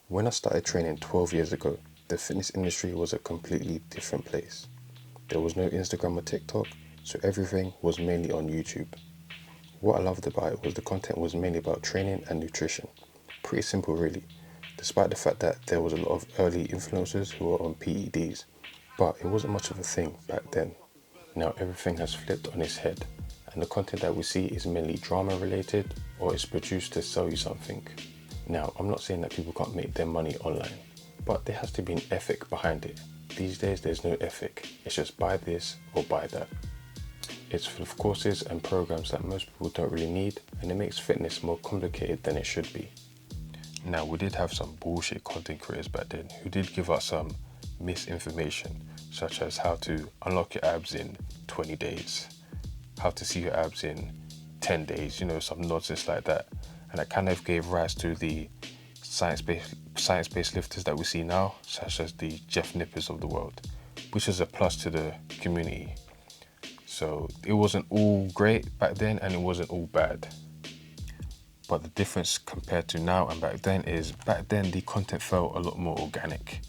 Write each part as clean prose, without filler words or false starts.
When I started training 12 years ago, the fitness industry was a completely different place. There was no Instagram or TikTok, so everything was mainly on YouTube. What I loved about it was the content was mainly about training and nutrition. Pretty simple really, despite the fact that there was a lot of early influencers who were on PEDs, but it wasn't much of a thing back then. Now everything has flipped on its head, and the content that we see is mainly drama related or is produced to sell you something. Now, I'm not saying that people can't make their money online, but there has to be an ethic behind it. These days, there's no ethic. It's just buy this or buy that. It's full of courses and programs that most people don't really need, and it makes fitness more complicated than it should be. Now, we did have some bullshit content creators back then who did give us some misinformation, such as how to unlock your abs in 20 days, how to see your abs in 10 days, some nonsense like that. And that kind of gave rise to the science-based lifters that we see now, such as the Jeff Nippers of the world, which is a plus to the community. So it wasn't all great back then and it wasn't all bad. But the difference compared to now and back then is back then the content felt a lot more organic.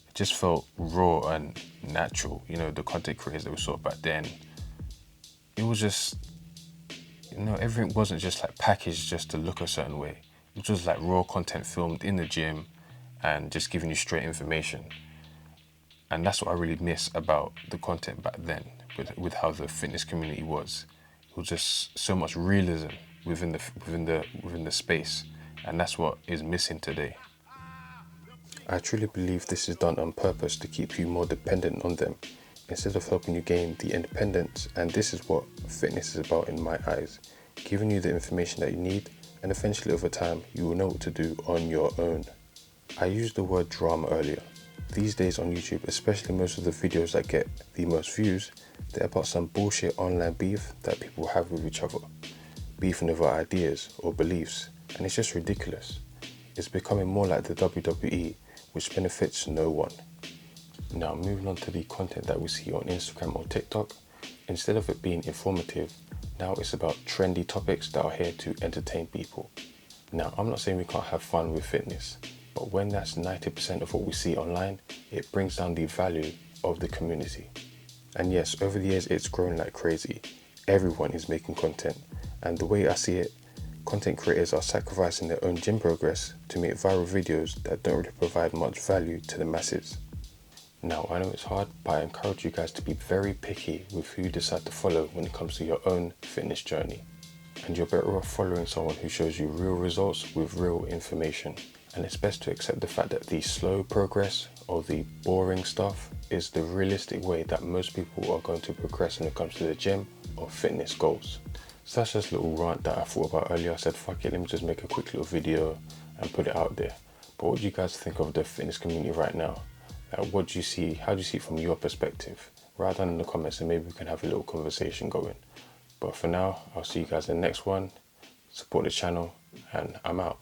It just felt raw and natural. The content creators that we saw back then, it was just, everything wasn't just like packaged just to look a certain way. It was like raw content filmed in the gym and just giving you straight information. And that's what I really miss about the content back then with how the fitness community was. It was just so much realism within the space, and that's what is missing today. I truly believe this is done on purpose to keep you more dependent on them instead of helping you gain the independence, and this is what fitness is about in my eyes, giving you the information that you need, and eventually over time you will know what to do on your own. I used the word drama earlier. These days on YouTube, especially most of the videos that get the most views, they're about some bullshit online beef that people have with each other, beefing over ideas or beliefs, and it's just ridiculous. It's becoming more like the WWE, which benefits no one. Now, moving on to the content that we see on Instagram or TikTok, instead of it being informative, now it's about trendy topics that are here to entertain people. Now, I'm not saying we can't have fun with fitness, but when that's 90% of what we see online, it brings down the value of the community. And yes, over the years, it's grown like crazy. Everyone is making content, and the way I see it, content creators are sacrificing their own gym progress to make viral videos that don't really provide much value to the masses. Now, I know it's hard, but I encourage you guys to be very picky with who you decide to follow when it comes to your own fitness journey. And you're better off following someone who shows you real results with real information. And it's best to accept the fact that the slow progress or the boring stuff is the realistic way that most people are going to progress when it comes to the gym or fitness goals. So that's just a little rant that I thought about earlier. I said, fuck it, let me just make a quick little video and put it out there. But what do you guys think of the fitness community right now? What do you see? How do you see it from your perspective? Write down in the comments and maybe we can have a little conversation going. But for now, I'll see you guys in the next one. Support the channel and I'm out.